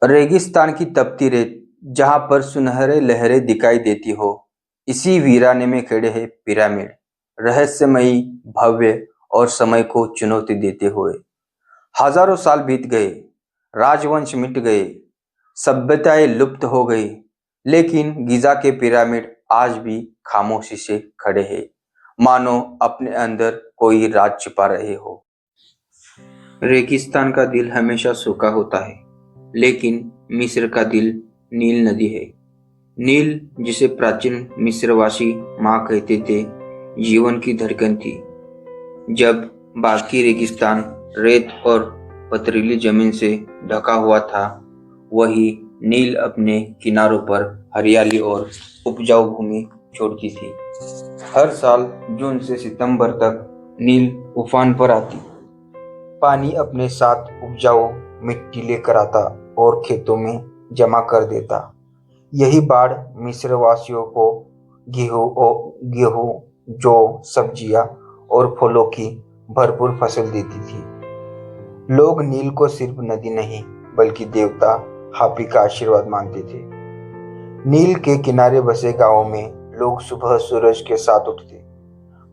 रेगिस्तान की तपती रेत जहां पर सुनहरे लहरें दिखाई देती हो, इसी वीराने में खड़े हैं पिरामिड, रहस्यमयी, भव्य और समय को चुनौती देते हुए। हजारों साल बीत गए, राजवंश मिट गए, सभ्यताएं लुप्त हो गई, लेकिन गिजा के पिरामिड आज भी खामोशी से खड़े हैं, मानो अपने अंदर कोई राज छिपा रहे हो। रेगिस्तान का दिल हमेशा सूखा होता है, लेकिन मिस्र का दिल नील नदी है। नील, जिसे प्राचीन मिस्रवासी माँ कहते थे, जीवन की धड़कन थी। जब बाकी रेगिस्तान रेत और पथरीली जमीन से ढका हुआ था, वही नील अपने किनारों पर हरियाली और उपजाऊ भूमि छोड़ती थी। हर साल जून से सितंबर तक नील उफान पर आती, पानी अपने साथ उपजाऊ मिट्टी लेकर आता और खेतों में जमा कर देता। यही बाढ़ मिस्रवासियों को गेहूं, जौ, सब्जियां और फलों की भरपूर फसल देती थी। लोग नील को सिर्फ नदी नहीं, बल्कि देवता हापी का आशीर्वाद मानते थे। नील के किनारे बसे गांवों में लोग सुबह सूरज के साथ उठते,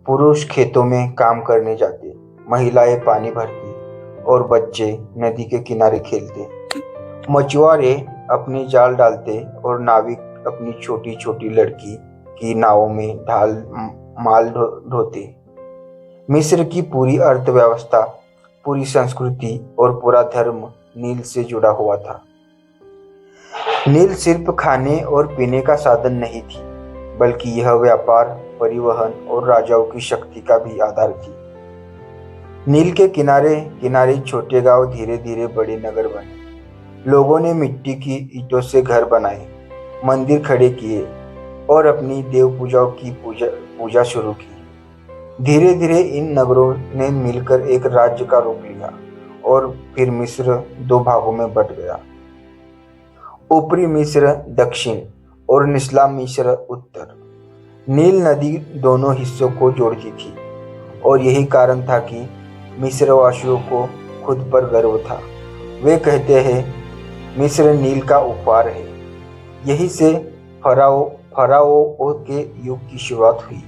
पुरुष खेतों में काम करने जाते, महिलाएं पानी भरती और बच्चे नदी के किनारे खेलते। मछुआरे अपने जाल डालते और नाविक अपनी छोटी छोटी लड़की की नावों में माल ढोते। मिस्र की पूरी अर्थव्यवस्था, पूरी संस्कृति और पूरा धर्म नील से जुड़ा हुआ था। नील सिर्फ खाने और पीने का साधन नहीं थी, बल्कि यह व्यापार, परिवहन और राजाओं की शक्ति का भी आधार थी। नील के किनारे किनारे छोटे गांव धीरे धीरे बड़े नगर बने। लोगों ने मिट्टी की ईंटों से घर बनाए, मंदिर खड़े किए और अपनी देव पूजाओं की पूजा शुरू की। धीरे धीरे इन नगरों ने मिलकर एक राज्य का रूप लिया और फिर मिस्र दो भागों में बंट गया। ऊपरी मिस्र दक्षिण और निचला मिस्र उत्तर। नील नदी दोनों हिस्सों को जोड़ती थी और यही कारण था कि मिस्रवासियों को खुद पर गर्व था। वे कहते हैं, मिस्र नील का उपहार है। यही से फराओ के युग की शुरुआत हुई।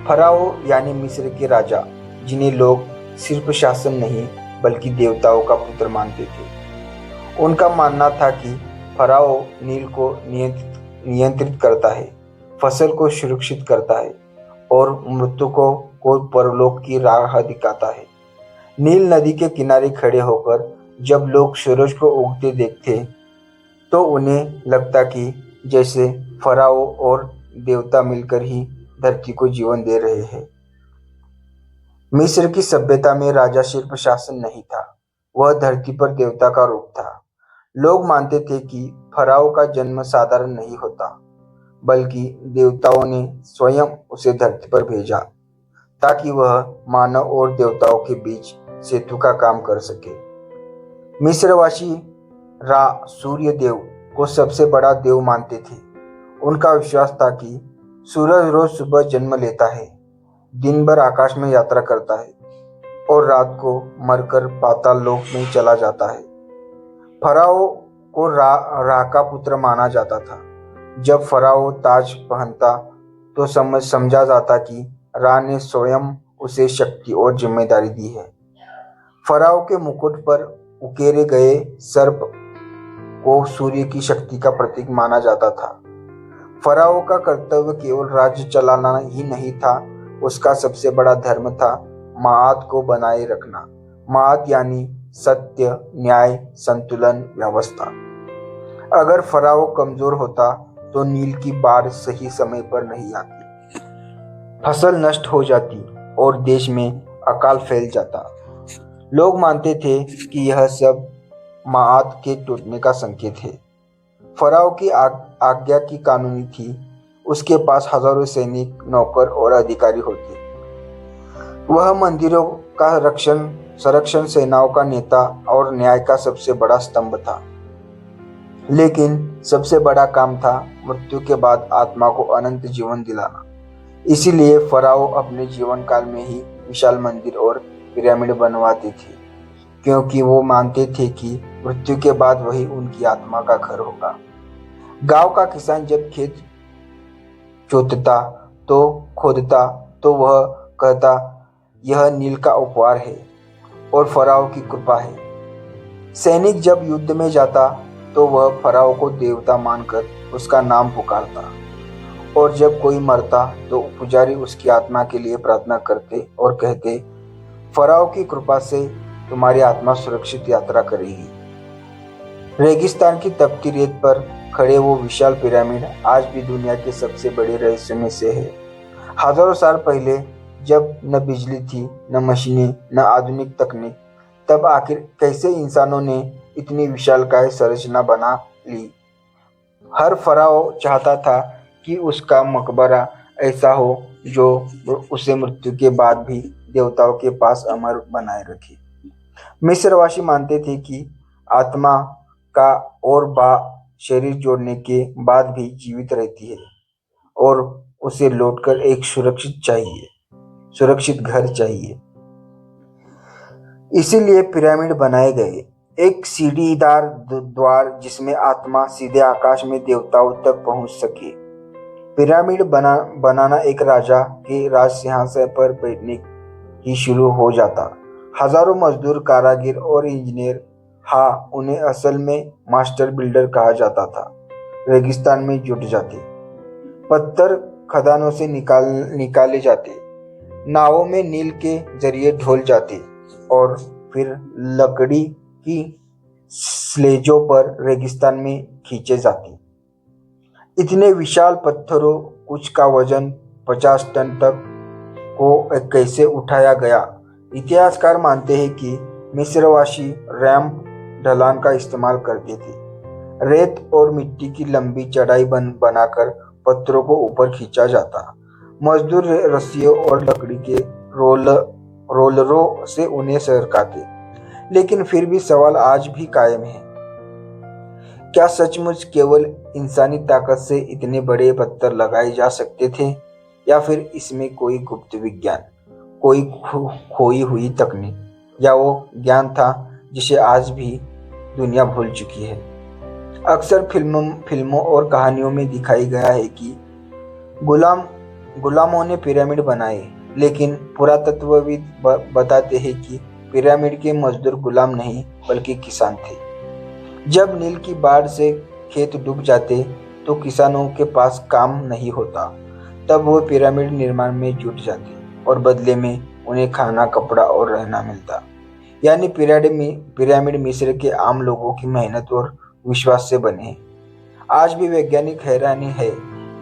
फराओ यानी मिस्र के राजा, जिन्हें लोग सिर्फ शासन नहीं बल्कि देवताओं का पुत्र मानते थे। उनका मानना था कि फराओ नील को नियंत्रित करता है, फसल को सुरक्षित करता है और मृतकों को परलोक की राह दिखाता है। नील नदी के किनारे खड़े होकर जब लोग सूरज को उगते देखते, तो उन्हें लगता कि जैसे फराओ और देवता मिलकर ही धरती को जीवन दे रहे हैं। मिस्र की सभ्यता में राजा सिर्फ शासन नहीं था, वह धरती पर देवता का रूप था। लोग मानते थे कि फराओ का जन्म साधारण नहीं होता, बल्कि देवताओं ने स्वयं उसे धरती पर भेजा ताकि वह मानव और देवताओं के बीच सेतु का काम कर सके। मिस्रवासी रा सूर्य देव को सबसे बड़ा देव मानते थे। उनका विश्वास था कि सूरज रोज सुबह जन्म लेता है, दिन भर आकाश में यात्रा करता है और रात को मरकर पाताल लोक में चला जाता है। फराओ को रा का पुत्र माना जाता था। जब फराओ ताज पहनता तो समझा जाता कि रा ने स्वयं उसे शक्ति और जिम्मेदारी दी है। फराओ के मुकुट पर उकेरे गए सर्प को सूर्य की शक्ति का प्रतीक माना जाता था। फराओ का कर्तव्य केवल राज्य चलाना ही नहीं था, उसका सबसे बड़ा धर्म था माआत को बनाए रखना। माआत यानी सत्य, न्याय, संतुलन, व्यवस्था। अगर फराओ कमजोर होता तो नील की बाढ़ सही समय पर नहीं आती, फसल नष्ट हो जाती और देश में अकाल फैल जाता। लोग मानते थे कि यह सब माआत के टूटने का संकेत है। फराओ की आज्ञा की कानूनी थी, उसके पास हजारों सैनिक, नौकर और अधिकारी होते। वह मंदिरों का संरक्षण, सेनाओं का नेता और न्याय का सबसे बड़ा स्तंभ था। लेकिन सबसे बड़ा काम था मृत्यु के बाद आत्मा को अनंत जीवन दिलाना। इसीलिए फराओ अपने जीवन काल में ही विशाल मंदिर और पिरामिड बनवाते थे। क्योंकि वो मानते थे कि मृत्यु के बाद वही उनकी आत्मा का घर होगा। गांव का किसान जब खेत जोतता तो खोदता तो वह कहता, यह नील का उपहार है और फराव की कृपा है। सैनिक जब युद्ध में जाता तो वह फराव को देवता मानकर उसका नाम पुकारता, और जब कोई मरता तो पुजारी उसकी आत्मा के लिए प्रार्थना करते और कहते, फराव की कृपा से तुम्हारी आत्मा सुरक्षित यात्रा करेगी। रेगिस्तान की तपती रेत पर खड़े वो विशाल पिरामिड आज भी दुनिया के सबसे बड़े रहस्यों में से है। हजारों साल पहले जब न बिजली थी, न मशीनें, न आधुनिक तकनीक, तब आखिर कैसे इंसानों ने इतनी विशालकाय संरचना बना ली। हर फराओ चाहता था कि उसका मकबरा ऐसा हो जो उसे मृत्यु के बाद भी देवताओं के पास अमर बनाए रखे। मिस्रवासी मानते थे कि आत्मा का और बा शरीर जोड़ने के बाद भी जीवित रहती है और उसे लौटकर एक सुरक्षित घर चाहिए। इसीलिए पिरामिड बनाए गए, एक सीढ़ीदार द्वार जिसमें आत्मा सीधे आकाश में देवताओं तक पहुंच सके। पिरामिड बनाना एक राजा के राज सिंहासन पर बैठने ही शुरू हो जाता। हजारों मजदूर, कारीगर और इंजीनियर, हाँ, उन्हें असल में मास्टर बिल्डर कहा जाता था, रेगिस्तान में जुट जाते। पत्थर खदानों से निकाले जाते, नावों में नील के जरिए ढोल जाते और फिर लकड़ी की स्लेजों पर रेगिस्तान में खींचे जाते। इतने विशाल पत्थरों, कुछ का वजन 50 टन तक, को कैसे उठाया गया? इतिहासकार मानते हैं कि मिस्रवासी रैंप ढलान का इस्तेमाल करते थे। रेत और मिट्टी की लंबी चढ़ाई बनाकर पत्थरों को ऊपर खींचा जाता। मजदूर रस्सियों और लकड़ी के रोलरों से उन्हें सरकाते। लेकिन फिर भी सवाल आज भी कायम है, क्या सचमुच केवल इंसानी ताकत से इतने बड़े पत्थर लगाए जा सकते थे, या फिर इसमें कोई गुप्त विज्ञान, कोई खोई हुई तकनीक, या वो ज्ञान था जिसे आज भी दुनिया भूल चुकी है? अक्सर फिल्मों और कहानियों में दिखाई गया है कि गुलामों ने पिरामिड बनाए, लेकिन पुरातत्वविद बताते हैं कि पिरामिड के मजदूर गुलाम नहीं बल्कि किसान थे। जब नील की बाढ़ से खेत डूब जाते तो किसानों के पास काम नहीं होता, तब वो पिरामिड निर्माण में जुट जाते और बदले में उन्हें खाना, कपड़ा और रहना मिलता। यानी पिरामिड मिस्र के आम लोगों की मेहनत और विश्वास से बने। आज भी वैज्ञानिक हैरानी है,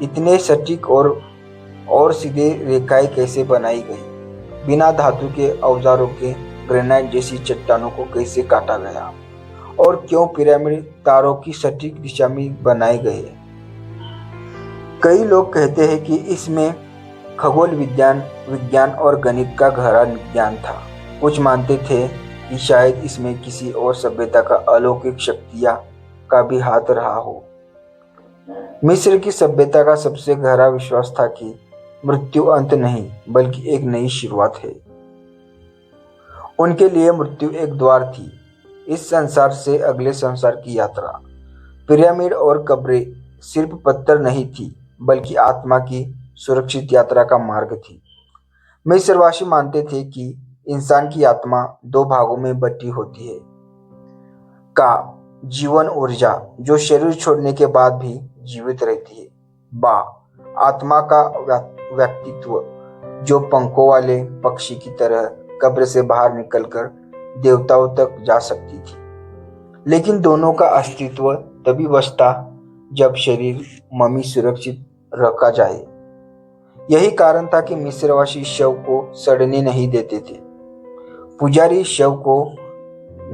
इतने सटीक और सीधे रेखाएं कैसे बनाई गई? बिना धातु के औजारों के ग्रेनाइट जैसी चट्टानों को कैसे काटा गया? और क्यों पिरामिड तारों की सटीक दिशा में बनाए गए? कई लोग कहते हैं कि इसमें खगोल विज्ञान और गणित का गहरा ज्ञान था। कुछ मानते थे कि शायद इसमें किसी और सभ्यता का अलौकिक शक्तियां का भी हाथ रहा हो। मिस्र की सभ्यता का सबसे गहरा विश्वास था कि मृत्यु अंत नहीं बल्कि एक नई शुरुआत है। उनके लिए मृत्यु एक द्वार थी, इस संसार से अगले संसार की यात्रा। पिरामिड और कब्रें सिर्फ पत्थर नहीं थी बल्कि आत्मा की सुरक्षित यात्रा का मार्ग थी। मिस्रवासी मानते थे कि इंसान की आत्मा दो भागों में बटी होती है, का जीवन ऊर्जा जो शरीर छोड़ने के बाद भी जीवित रहती है, बा आत्मा का व्यक्तित्व जो पंखों वाले पक्षी की तरह कब्र से बाहर निकलकर देवताओं तक जा सकती थी। लेकिन दोनों का अस्तित्व तभी बचता जब शरीर मम्मी सुरक्षित रखा जाए। यही कारण था कि मिस्रवासी शव को सड़ने नहीं देते थे। पुजारी शव को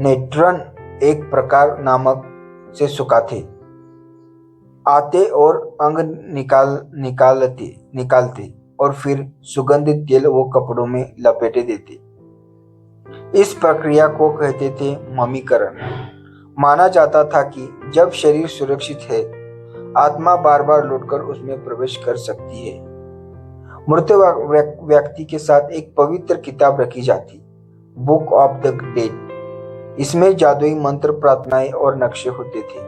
नेट्रन एक प्रकार नामक से सुखाते आते और अंग निकालते और फिर सुगंधित तेल वो कपड़ों में लपेटे देते। इस प्रक्रिया को कहते थे ममीकरण। माना जाता था कि जब शरीर सुरक्षित है, आत्मा बार बार लौटकर उसमें प्रवेश कर सकती है। मृत व्यक्ति के साथ एक पवित्र किताब रखी जाती, बुक ऑफ द डेड, इसमें जादुई मंत्र, प्रार्थनाएं और नक्शे होते थे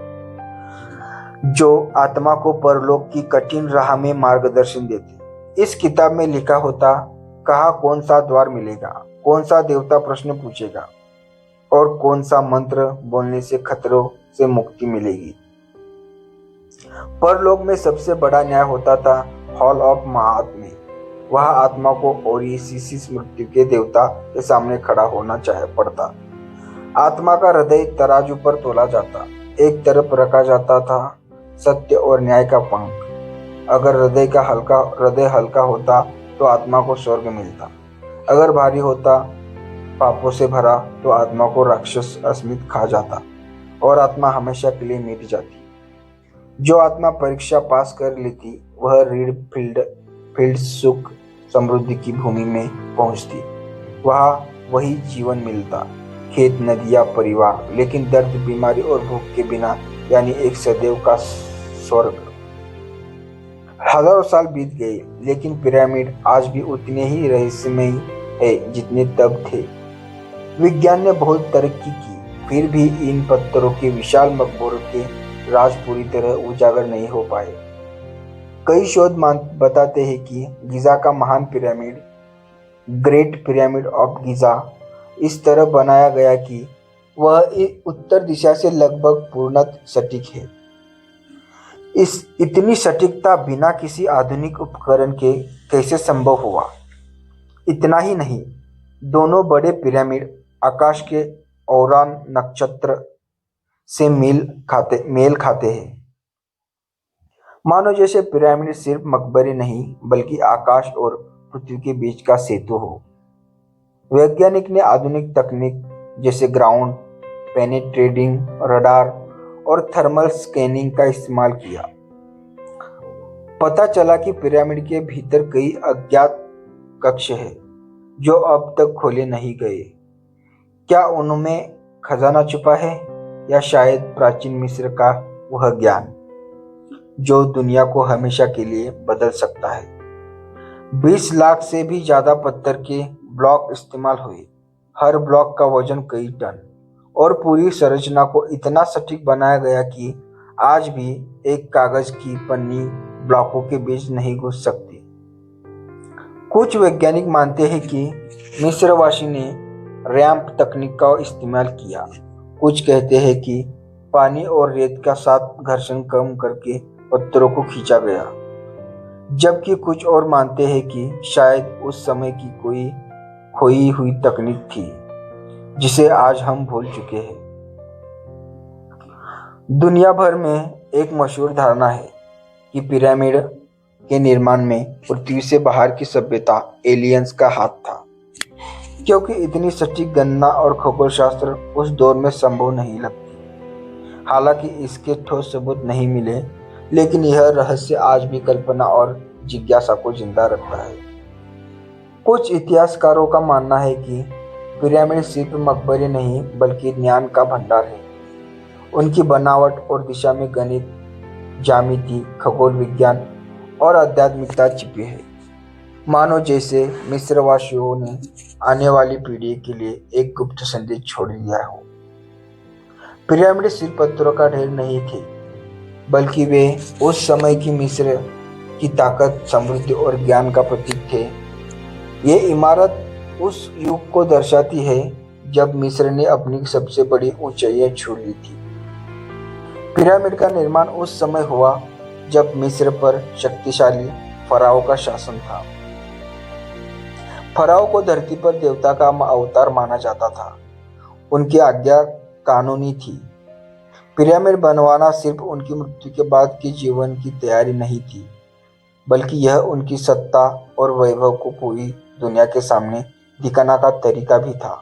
जो आत्मा को परलोक की कठिन राह में मार्गदर्शन देते। इस किताब में लिखा होता कहा कौन सा द्वार मिलेगा, कौन सा देवता प्रश्न पूछेगा और कौन सा मंत्र बोलने से खतरों से मुक्ति मिलेगी। परलोक में सबसे बड़ा न्याय होता था हॉल ऑफ महात में। वहां आत्मा को ओरिसिस मृत्यु के देवता के सामने खड़ा होना पड़ता। आत्मा का हृदय तराजू पर तोला जाता। एक तरफ रखा जाता था सत्य और न्याय का पंख। अगर हृदय हल्का होता तो आत्मा को स्वर्ग मिलता। अगर भारी होता, पापों से भरा, तो आत्मा को राक्षस अस्मित खा जाता और आत्मा हमेशा के लिए मिट जाती। जो आत्मा परीक्षा पास कर लेती वह रीड फील्ड सुख समृद्धि की भूमि में पहुंचती। वहां वही जीवन मिलता, खेत, नदियां, परिवार, लेकिन दर्द, बीमारी और भूख के बिना, यानी एक सदैव का स्वर्ग। हजारों साल बीत गए, लेकिन पिरामिड आज भी उतने ही रहस्यमयी है जितने तब थे। विज्ञान ने बहुत तरक्की की, फिर भी इन पत्थरों के विशाल मकबरों के राज पूरी तरह उजागर नहीं हो पाए। कई शोध बताते हैं कि गिजा का महान पिरामिड, ग्रेट पिरामिड ऑफ गिजा, इस तरह बनाया गया कि वह उत्तर दिशा से लगभग पूर्णतः सटीक है। इस इतनी सटीकता बिना किसी आधुनिक उपकरण के कैसे संभव हुआ? इतना ही नहीं, दोनों बड़े पिरामिड आकाश के औरान नक्षत्र से मेल खाते हैं। मानो जैसे पिरामिड सिर्फ मकबरे नहीं बल्कि आकाश और पृथ्वी के बीच का सेतु हो। वैज्ञानिक ने आधुनिक तकनीक जैसे ग्राउंड पेनेट्रेटिंग रडार और थर्मल स्कैनिंग का इस्तेमाल किया। पता चला कि पिरामिड के भीतर कई अज्ञात कक्ष हैं जो अब तक खोले नहीं गए। क्या उनमें खजाना छुपा है, या शायद प्राचीन मिस्र का वह ज्ञान जो दुनिया को हमेशा के लिए बदल सकता है। 20 लाख से भी ज्यादा पत्थर के ब्लॉक इस्तेमाल हुए, हर ब्लॉक का वजन कई टन, और पूरी संरचना को इतना सटीक बनाया गया कि आज भी एक कागज की पन्नी ब्लॉकों के बीच नहीं घुस सकती। कुछ वैज्ञानिक मानते हैं कि मिस्रवासी ने रैंप तकनीक का इस्तेमाल किया। कुछ कहते हैं कि पानी और रेत का साथ घर्षण कम करके पत्थरों को खींचा गया, जबकि कुछ और मानते हैं कि शायद उस समय की कोई खोई हुई तकनीक थी जिसे आज हम भूल चुके हैं। दुनिया भर में एक मशहूर धारणा है कि पिरामिड के निर्माण में पृथ्वी से बाहर की सभ्यता एलियंस का हाथ था, क्योंकि इतनी सटीक गणना और खगोलशास्त्र उस दौर में संभव नहीं लगती। हालांकि इसके ठोस सबूत नहीं मिले, लेकिन यह रहस्य आज भी कल्पना और जिज्ञासा को जिंदा रखता है। कुछ इतिहासकारों का मानना है कि पिरामिड सिर्फ मकबरे नहीं बल्कि ज्ञान का भंडार है। उनकी बनावट और दिशा में गणित, ज्यामिति, खगोल विज्ञान और आध्यात्मिकता छिपी है। मानो जैसे मिस्रवासियों ने आने वाली पीढ़ी के लिए एक गुप्त संदेश छोड़ दिया हो। पिरामिड सिर्फ पत्थरों का ढेर नहीं थे, बल्कि वे उस समय की मिस्र की ताकत, समृद्धि और ज्ञान का प्रतीक थे। ये इमारत उस युग को दर्शाती है जब मिस्र ने अपनी सबसे बड़ी ऊंचाइयां छू ली थी। पिरामिड का निर्माण उस समय हुआ जब मिस्र पर शक्तिशाली फराओ का शासन था। फराओ को धरती पर देवता का अवतार माना जाता था। उनकी आज्ञा कानूनी थी। पिरामिड बनवाना सिर्फ उनकी मृत्यु के बाद के जीवन की तैयारी नहीं थी, बल्कि यह उनकी सत्ता और वैभव को पूरी दुनिया के सामने दिखाने का तरीका भी था।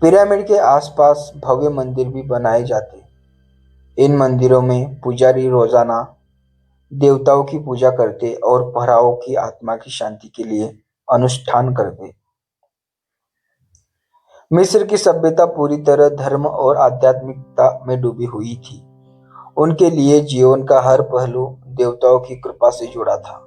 पिरामिड के आसपास भव्य मंदिर भी बनाए जाते। इन मंदिरों में पुजारी रोजाना देवताओं की पूजा करते और फराओ की आत्मा की शांति के लिए अनुष्ठान करते। मिस्र की सभ्यता पूरी तरह धर्म और आध्यात्मिकता में डूबी हुई थी। उनके लिए जीवन का हर पहलू देवताओं की कृपा से जुड़ा था।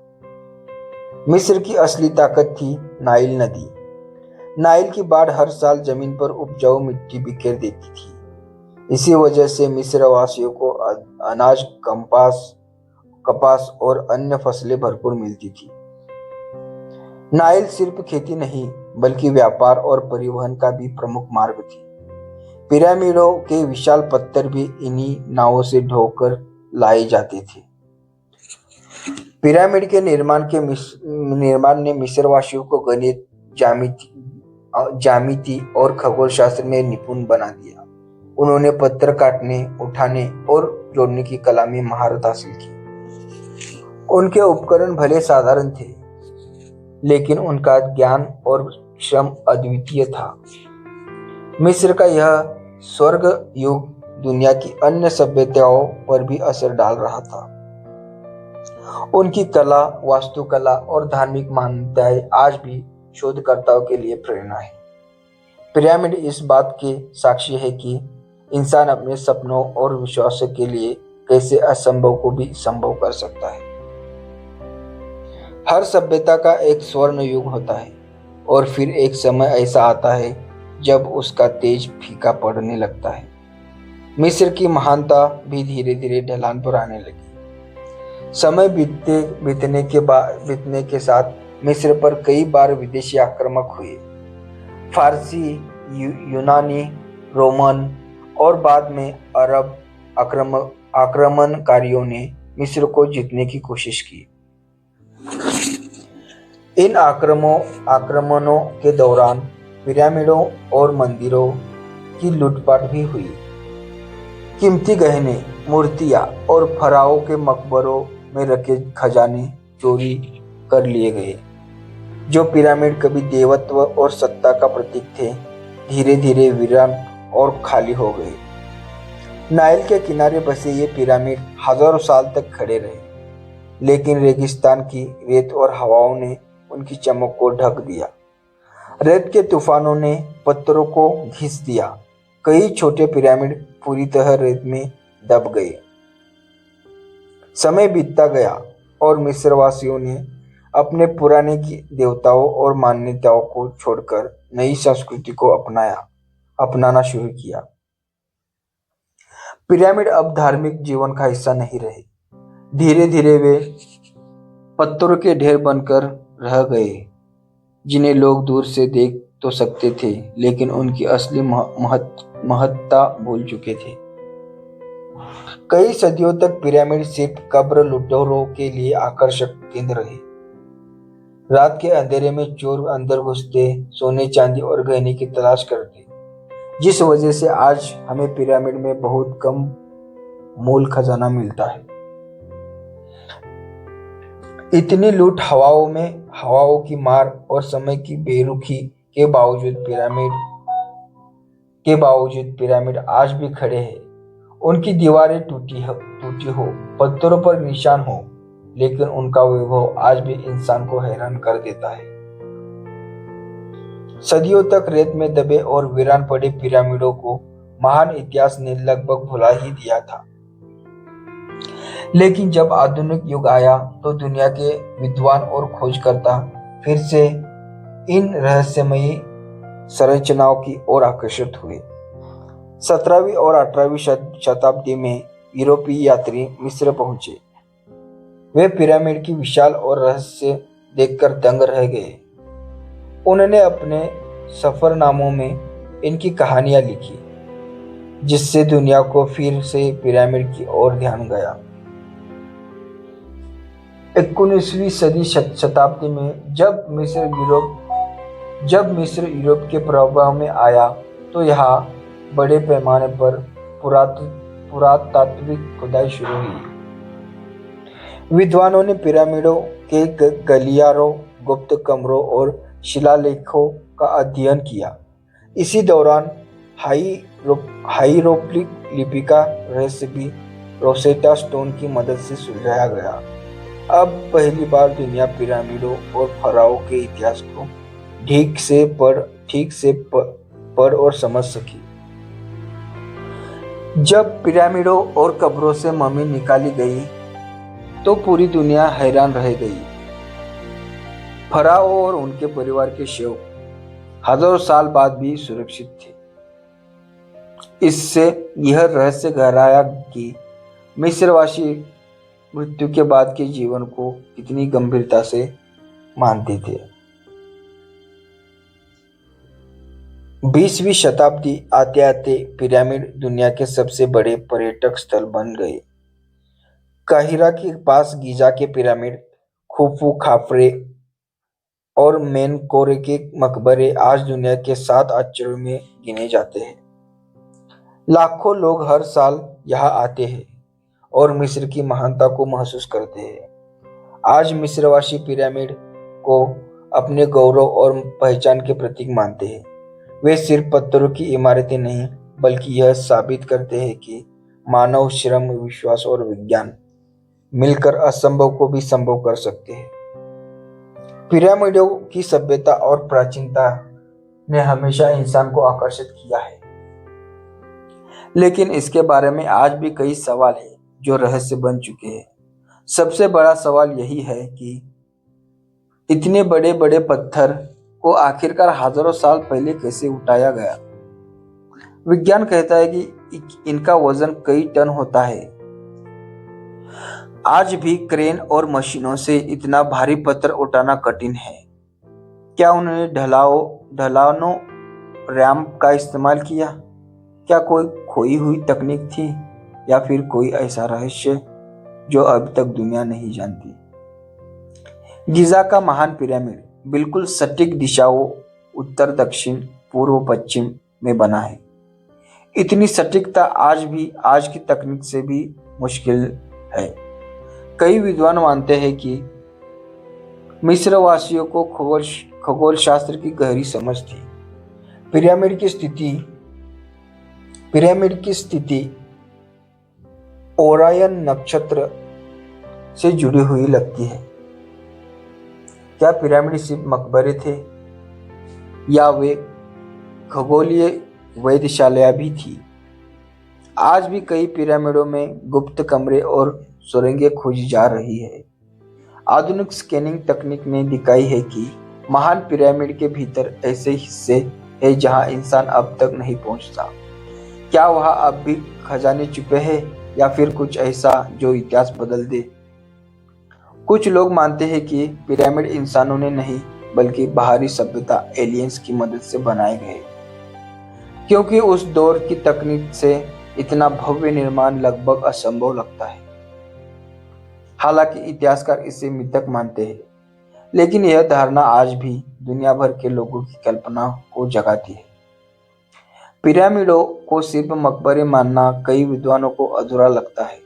मिस्र की असली ताकत थी नाइल नदी। नाइल की बाढ़ हर साल जमीन पर उपजाऊ मिट्टी बिखेर देती थी। इसी वजह से मिस्र वासियों को अनाज, कपास और अन्य फसलें भरपूर मिलती थी। नाइल सिर्फ खेती नहीं बल्कि व्यापार और परिवहन का भी प्रमुख मार्ग थी। पिरामिडों के विशाल पत्थर भी इन्हीं नावों से ढोकर लाए जाते थे। पिरामिड के निर्माण ने मिस्रवासियों को गणित, ज्यामिति और खगोल शास्त्र में निपुण बना दिया। उन्होंने पत्थर काटने, उठाने और जोड़ने की कला में महारत हासिल की। उनके उपकरण भले साधारण थे, लेकिन उनका ज्ञान और श्रम अद्वितीय था। मिस्र का यह स्वर्ग युग दुनिया की अन्य सभ्यताओं पर भी असर डाल रहा था। उनकी कला, वास्तुकला और धार्मिक मान्यताएं आज भी शोधकर्ताओं के लिए प्रेरणा है। पिरामिड इस बात के साक्षी है कि इंसान अपने सपनों और विश्वासों के लिए कैसे असंभव को भी संभव कर सकता है। हर सभ्यता का एक स्वर्ण युग होता है और फिर एक समय ऐसा आता है जब उसका तेज फीका पड़ने लगता है। मिस्र की महानता भी धीरे धीरे ढलान पर आने लगी। समय बीतने के साथ मिस्र पर कई बार विदेशी आक्रामक हुए। फारसी, यूनानी, रोमन और बाद में अरब आक्रमणकारियों ने मिस्र को जीतने की कोशिश की। इन आक्रमणों के दौरान पिरामिडों और मंदिरों की लूटपाट भी हुई। कीमती गहने, मूर्तियां और फराओं के मकबरों में रखे खजाने चोरी कर लिए गए। जो पिरामिड कभी देवत्व और सत्ता का प्रतीक थे, धीरे धीरे वीरान और खाली हो गए। नाइल के किनारे बसे ये पिरामिड हजारों साल तक खड़े रहे, लेकिन रेगिस्तान की रेत और हवाओं ने उनकी चमक को ढक दिया। रेत के तूफानों ने पत्थरों को घिस दिया। कई छोटे पिरामिड पूरी तरह रेत में दब गए। समय बीतता गया और मिस्रवासियों ने अपने पुराने देवताओं और मान्यताओं को छोड़कर नई संस्कृति को अपनाना शुरू किया। पिरामिड अब धार्मिक जीवन का हिस्सा नहीं रहे। धीरे धीरे वे पत्थरों के ढेर बनकर रह गए, जिन्हें लोग दूर से देख तो सकते थे, लेकिन उनकी असली महत्ता भूल चुके थे। कई सदियों तक पिरामिड सिर्फ कब्र लुटेरों के लिए आकर्षक केंद्र रहे। रात के अंधेरे में चोर अंदर घुसते, सोने, चांदी और गहने की तलाश करते, जिस वजह से आज हमें पिरामिड में बहुत कम मूल खजाना मिलता है। इतनी लूट, हवाओं की मार और समय की बेरुखी के बावजूद पिरामिड आज भी खड़े हैं। उनकी दीवारें टूटी हो, पत्थरों पर निशान हो, लेकिन उनका वैभव आज भी इंसान को हैरान कर देता है। सदियों तक रेत में दबे और वीरान पड़े पिरामिडों को महान इतिहास ने लगभग भुला ही दिया था। लेकिन जब आधुनिक युग आया तो दुनिया के विद्वान और खोजकर्ता फिर से इन रहस्यमयी संरचनाओं की ओर आकर्षित हुए। 17वीं और 18वीं शताब्दी में यूरोपीय यात्री मिस्र पहुंचे। वे पिरामिड की विशाल और रहस्य देखकर दंग रह गए। उन्होंने अपने सफरनामों में इनकी कहानियां लिखी, जिससे दुनिया को फिर से पिरामिड की ओर ध्यान गया। 19वीं सदी शताब्दी में जब मिस्र यूरोप के प्रभाव में आया तो यहाँ बड़े पैमाने पर पुरातात्विक खुदाई शुरू हुई। विद्वानों ने पिरामिडों के गलियारों, गुप्त कमरों और शिलालेखों का अध्ययन किया। इसी दौरान हाईरोग्लिफ लिपि का रहस्य भी रोसेटा स्टोन की मदद से सुलझाया गया। अब पहली बार दुनिया पिरामिडों और फराओं के इतिहास को ठीक से पढ़ और समझ सकी। जब पिरामिडों और कब्रों से मम्मी निकाली गई तो पूरी दुनिया हैरान रह गई। फराओ और उनके परिवार के शव हजारों साल बाद भी सुरक्षित थे। इससे यह रहस्य गहराया कि मिस्रवासी मृत्यु के बाद के जीवन को कितनी गंभीरता से मानते थे। 20वीं शताब्दी आते आते पिरामिड दुनिया के सबसे बड़े पर्यटक स्थल बन गए। काहिरा के पास गीजा के पिरामिड, खुफू खाफरे और मेनकोरे के मकबरे आज दुनिया के 7 आश्चर्यों में गिने जाते हैं। लाखों लोग हर साल यहाँ आते हैं और मिस्र की महानता को महसूस करते हैं। आज मिस्रवासी पिरामिड को अपने गौरव और पहचान के प्रतीक मानते हैं। वे सिर्फ पत्थरों की इमारतें नहीं, बल्कि यह साबित करते हैं कि मानव श्रम, विश्वास और विज्ञान मिलकर असंभव को भी संभव कर सकते हैं। पिरामिडों की सभ्यता और प्राचीनता ने हमेशा इंसान को आकर्षित किया है, लेकिन इसके बारे में आज भी कई सवाल हैं जो रहस्य बन चुके हैं। सबसे बड़ा सवाल यही है कि इतने बड़े बड़े पत्थर को आखिरकार हजारों साल पहले कैसे उठाया गया। विज्ञान कहता है कि इनका वजन कई टन होता है। आज भी क्रेन और मशीनों से इतना भारी पत्थर उठाना कठिन है। क्या उन्होंने ढलानों रैंप का इस्तेमाल किया? क्या कोई खोई हुई तकनीक थी, या फिर कोई ऐसा रहस्य जो अभी तक दुनिया नहीं जानती? गीजा का महान पिरामिड बिल्कुल सटीक दिशाओं उत्तर, दक्षिण, पूर्व, पश्चिम में बना है। इतनी सटीकता आज की तकनीक से भी मुश्किल है। कई विद्वान मानते हैं कि मिस्र वासियों को खगोल शास्त्र की गहरी समझ थी। पिरामिड की स्थिति ओरायन नक्षत्र से जुड़ी हुई लगती है। क्या पिरामिड सिर्फ मकबरे थे, या वे खगोलीय वेधशालाएं भी थी? आज भी कई पिरामिडों में गुप्त कमरे और सुरंगें खोजी जा रही है। आधुनिक स्कैनिंग तकनीक ने दिखाई है कि महान पिरामिड के भीतर ऐसे हिस्से हैं जहां इंसान अब तक नहीं पहुंचता। क्या वहां अब भी खजाने छुपे हैं, या फिर कुछ ऐसा जो इतिहास बदल दे? कुछ लोग मानते हैं कि पिरामिड इंसानों ने नहीं, बल्कि बाहरी सभ्यता एलियंस की मदद से बनाए गए, क्योंकि उस दौर की तकनीक से इतना भव्य निर्माण लगभग असंभव लगता है। हालांकि इतिहासकार इसे मिथक मानते हैं, लेकिन यह धारणा आज भी दुनिया भर के लोगों की कल्पना को जगाती है। पिरामिडों को सिर्फ मकबरे मानना कई विद्वानों को अधूरा लगता है।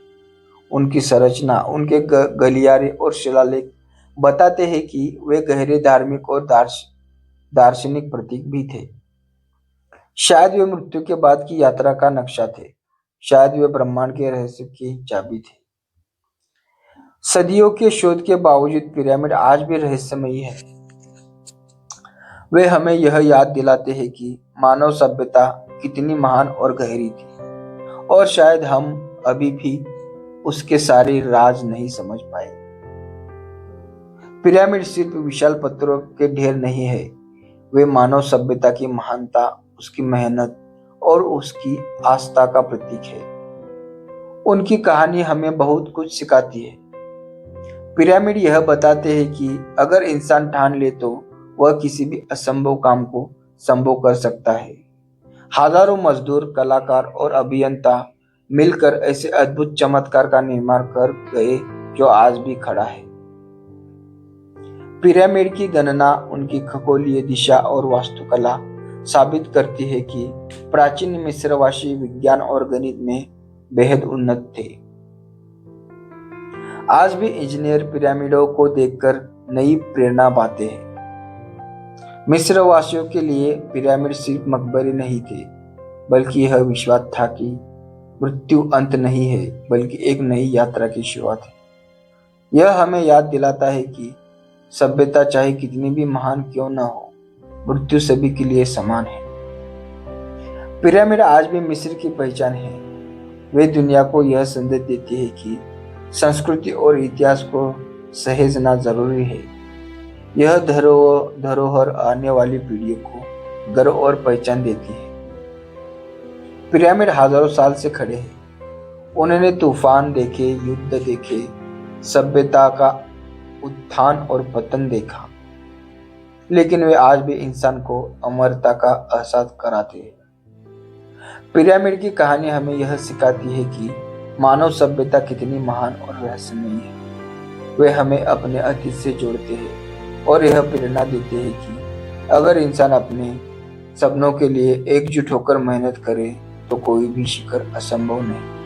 उनकी संरचना, उनके गलियारे और शिलालेख बताते हैं कि वे गहरे धार्मिक और दार्शनिक प्रतीक भी थे। शायद वे मृत्यु के बाद की यात्रा का नक्शा थे। शायद वे ब्रह्मांड के रहस्य की चाबी थे। सदियों के शोध के बावजूद पिरामिड आज भी रहस्यमयी है। वे हमें यह याद दिलाते हैं कि मानव सभ्यता कितनी महान और गहरी थी, और शायद हम अभी भी उसके सारे राज नहीं समझ पाए। पिरामिड सिर्फ विशाल पत्थरों के ढेर नहीं है, वे मानव सभ्यता की महानता, उसकी मेहनत और उसकी आस्था का प्रतीक है। उनकी कहानी हमें बहुत कुछ सिखाती है। पिरामिड यह बताते हैं कि अगर इंसान ठान ले तो वह किसी भी असंभव काम को संभव कर सकता है। हजारों मजदूर, कलाकार और अभियंता मिलकर ऐसे अद्भुत चमत्कार का निर्माण कर गए जो आज भी खड़ा है। पिरामिड की गणना, उनकी खगोलीय दिशा और वास्तुकला साबित करती है कि प्राचीन मिस्रवासी विज्ञान और गणित में बेहद उन्नत थे। आज भी इंजीनियर पिरामिडों को देखकर नई प्रेरणा पाते हैं। मिस्रवासियों के लिए पिरामिड सिर्फ मकबरे नहीं थे, बल्कि यह विश्वास था कि मृत्यु अंत नहीं है, बल्कि एक नई यात्रा की शुरुआत है। यह हमें याद दिलाता है कि सभ्यता चाहे कितनी भी महान क्यों न हो, मृत्यु सभी के लिए समान है। पिरामिड आज भी मिस्र की पहचान है। वे दुनिया को यह संदेश देती है कि संस्कृति और इतिहास को सहेजना जरूरी है। यह धरोहर आने वाली पीढ़ियों को गर्व और पहचान देती है। पिरामिड हजारों साल से खड़े हैं। उन्होंने तूफान देखे, युद्ध देखे, सभ्यता का उत्थान और पतन देखा, लेकिन वे आज भी इंसान को अमरता का एहसास कराते हैं। पिरामिड की कहानी हमें यह सिखाती है कि मानव सभ्यता कितनी महान और रहस्यमयी है। वे हमें अपने अतीत से जोड़ते हैं और यह प्रेरणा देते हैं कि अगर इंसान अपने सपनों के लिए एकजुट होकर मेहनत करे तो कोई भी शिखर असंभव नहीं।